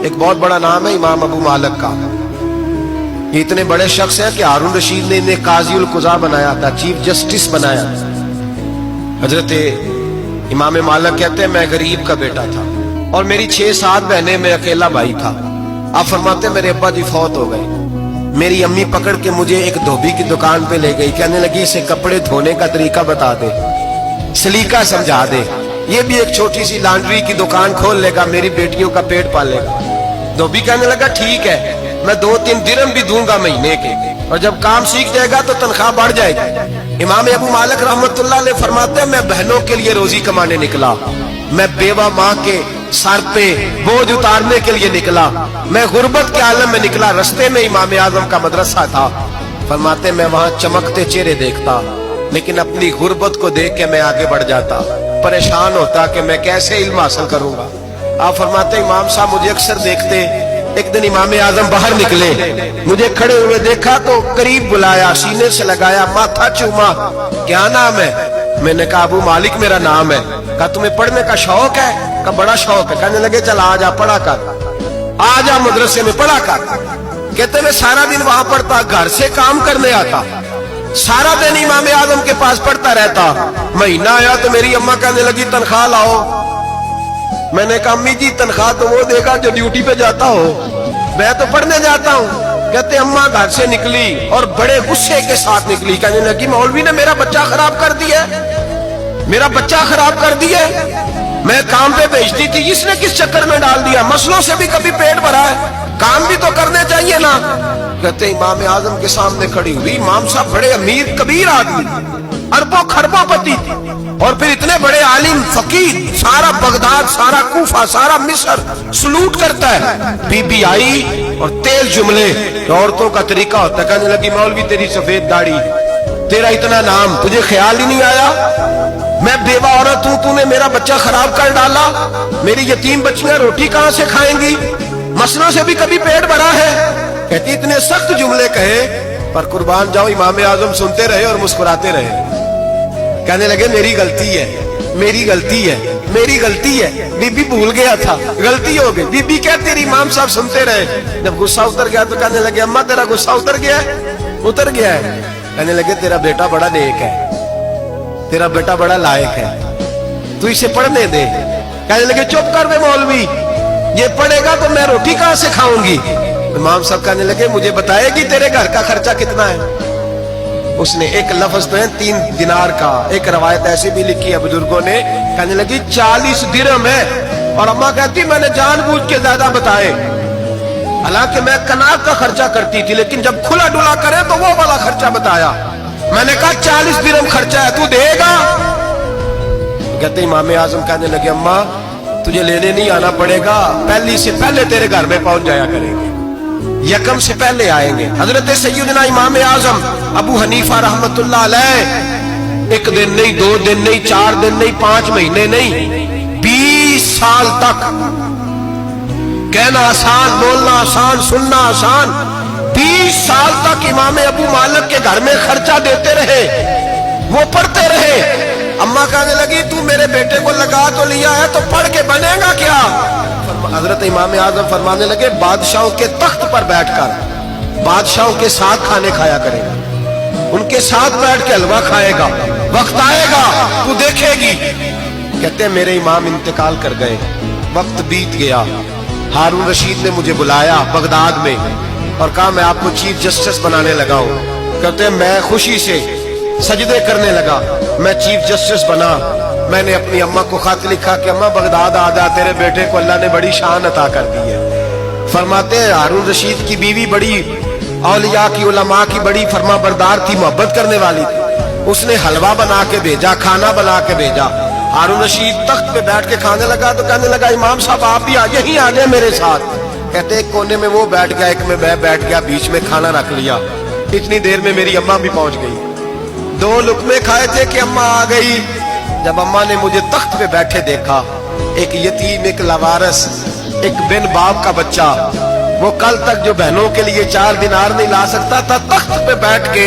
ایک بہت بڑا نام ہے امام ابو مالک کا. یہ اتنے بڑے شخص ہیں کہ ہارون رشید نے انہیں قاضی القضاء بنایا تھا, چیف جسٹس بنایا تھا. حضرت امام مالک کہتے ہیں میں غریب کا بیٹا تھا اور میری 6-7 بہنیں, میں اکیلا بھائی تھا. آپ فرماتے ہیں میرے ابا جی فوت ہو گئے. میری امی پکڑ کے مجھے ایک دھوبی کی دکان پہ لے گئی, کہنے لگی اسے کپڑے دھونے کا طریقہ بتا دے, سلیقہ سمجھا دے, یہ بھی ایک چھوٹی سی لانڈری کی دکان کھول لے گا, میری بیٹیوں کا پیٹ پالے گا. دھوبی کہنے لگا ٹھیک ہے, میں 2-3 درہم بھی دوں گا مہینے کے, اور جب کام سیکھ جائے گا تو تنخواہ بڑھ جائے گی. امام ابو مالک رحمت اللہ علیہ فرماتے ہیں میں بہنوں کے لیے روزی کمانے نکلا, میں بیوہ ماں کے سر پہ بوجھ اتارنے کے لیے نکلا, میں غربت کے عالم میں نکلا. رستے میں امام اعظم کا مدرسہ تھا. فرماتے میں وہاں چمکتے چہرے دیکھتا, لیکن اپنی غربت کو دیکھ کے میں آگے بڑھ جاتا, پریشان ہوتا کہ میں کیسے علم حاصل کروں گا. آپ فرماتے امام صاحب مجھے اکثر دیکھتے. ایک دن امام اعظم باہر نکلے, مجھے کھڑے ہوئے دیکھا تو قریب بلایا, سینے سے لگایا, ماتھا چوما, کیا نام ہے؟ میں نے کہا ابو مالک میرا نام ہے. کہا تمہیں پڑھنے کا شوق ہے؟ کہا بڑا شوق ہے. کہنے لگے چل آ جا پڑھا کر, آ جا مدرسے میں پڑھا کر. کہتے میں سارا دن وہاں پڑھتا, گھر سے کام کرنے آتا, سارا دن امام اعظم کے پاس پڑھتا رہتا. مہینہ آیا تو میری اماں کہنے لگی تنخواہ لاؤ. میں نے کہا امی جی تنخواہ تو وہ دے گا جو ڈیوٹی پہ جاتا ہو, میں تو پڑھنے جاتا ہوں. کہتے اماں گھر سے نکلی اور بڑے غصے کے ساتھ نکلی, کہنے لگی مولوی نے میرا بچہ خراب کر دیا, میرا بچہ خراب کر دیا. میں کام پہ بھیجتی تھی, اس نے کس چکر میں ڈال دیا, مسئلوں سے بھی کبھی پیٹ بھرا ہے, کام بھی تو کرنے چاہیے نا. کہتے امام اعظم کے سامنے کھڑی ہوئی, امام صاحب بڑے امیر کبیر آدمی, اربوں خربوں پتی, اور پھر اتنے بڑے عالم فقیر, سارا بغداد, سارا کوفہ, سارا مصر سلوٹ کرتا ہے. بی بی آئی اور تیز جملے, عورتوں کا طریقہ ہوتا ہے. کہنے لگی مولوی تیری سفید داڑھی, تیرا اتنا نام, تجھے خیال ہی نہیں آیا, میں بیوہ عورت ہوں, تو نے میرا بچہ خراب کر ڈالا, میری یتیم بچیاں روٹی کہاں سے کھائیں گی, مسئلوں سے بھی کبھی پیٹ بھرا ہے. کہتی اتنے سخت جملے کہے, پر قربان جاؤ امام اعظم سنتے رہے اور مسکراتے رہے. کہنے لگے میری غلطی ہے, میری غلطی ہے, میری غلطی ہے. بی بی بھول گیا تھا, غلطی ہو گئی. بی بی کہتے رہی, امام صاحب سنتے رہے. جب غصہ اتر گیا تو کہنے لگے اماں تیرا غصہ اتر گیا ہے؟ اتر گیا ہے. کہنے لگے تیرا بیٹا بڑا نیک ہے, تیرا بیٹا بڑا لائق ہے, تو اسے پڑھنے دے. کہنے لگے چپ کر دے مولوی, یہ پڑھے گا تو میں روٹی کہاں سے کھاؤں گی. امام صاحب کہنے لگے مجھے بتائے گی تیرے گھر کا خرچہ کتنا ہے. اس نے ایک لفظ تو ہے 3 دینار کا, ایک روایت ایسی بھی لکھی ہے بزرگوں نے, کہنے لگی 40 درہم ہے. اور اماں کہتی میں نے جان بوجھ کے زیادہ بتائے, حالانکہ میں کناک کا خرچہ کرتی تھی, لیکن جب کھلا ڈلا کرے تو وہ والا خرچہ بتایا. میں نے کہا 40 درہم خرچہ ہے, تو دے گا؟ کہتے امام اعظم کہنے لگے اماں تجھے لینے نہیں آنا پڑے گا, پہلی سے پہلے تیرے گھر میں پہنچ جایا کریں گے, یکم سے پہلے آئیں گے. حضرت سیدنا امام اعظم ابو حنیفہ رحمت اللہ علیہ 1 دن نہیں, 2 دن نہیں, 4 دن نہیں, 5 مہینے نہیں, 20 سال تک, کہنا آسان, بولنا آسان, سننا آسان, 20 سال تک امام ابو مالک کے گھر میں خرچہ دیتے رہے, وہ پڑھتے رہے. اماں کہنے لگی تو میرے بیٹے کو لگا تو لیا ہے, تو پڑھ کے بنے گا کیا؟ حضرت امام اعظم فرمانے لگے بادشاہوں کے تخت پر بیٹھ کر بادشاہوں کے ساتھ کھانے کھایا کرے گا, ان کے ساتھ بیٹھ کے حلوہ کھائے گا, وقت آئے گا تو دیکھے گی. کہتے ہیں میرے امام انتقال کر گئے, وقت بیت گیا. ہارون رشید نے مجھے بلایا بغداد میں اور کہا میں آپ کو چیف جسٹس بنانے لگا ہوں. کہتے ہیں میں خوشی سے سجدے کرنے لگا, میں چیف جسٹس بنا. میں نے اپنی اماں کو خط لکھا کہ اماں بغداد آ جا, تیرے بیٹے کو اللہ نے بڑی شان عطا کر دی ہے. فرماتے ہیں ہارون رشید کی بیوی بڑی اولیاء کی, علماء کی بڑی فرما بردار تھی, محبت کرنے والی تھی. اس نے حلوہ بنا کے بھیجا, کھانا بنا کے بھیجا. ہارون رشید تخت پہ بیٹھ کے کھانے لگا تو کہنے لگا امام صاحب آپ بھی یہیں آ جائیں میرے ساتھ. کہتے ایک کونے میں وہ بیٹھ گیا, ایک میں بیٹھ گیا, بیچ میں کھانا رکھ لیا. اتنی دیر میں میری اماں بھی پہنچ گئی. 2 لقمے کھائے تھے کہ اماں آ گئی. جب اماں نے مجھے تخت پہ بیٹھے دیکھا, ایک یتیم, ایک لاوارث, ایک بن باپ کا بچہ, وہ کل تک جو بہنوں کے لیے 4 دینار نہیں لا سکتا تھا, تخت پہ بیٹھ کے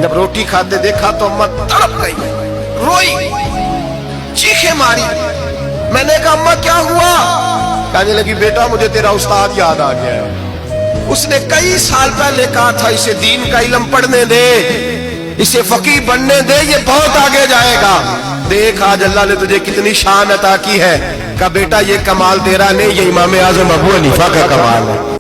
جب روٹی کھاتے دیکھا تو اماں تڑپ گئی, روئی, چیخیں ماری. میں نے کہا اماں کیا ہوا؟ کہنے لگی بیٹا مجھے تیرا استاد یاد آ گیا ہے، اس نے کئی سال پہلے کہا تھا اسے دین کا علم پڑھنے دے، اسے فقیہ بننے دے، یہ بہت آگے جائے گا۔ دیکھ آج اللہ نے تجھے کتنی شان عطا کی ہے۔ کہا بیٹا یہ کمال تیرا نہیں، یہ امام اعظم ابو حنیفہ کا کمال ہے۔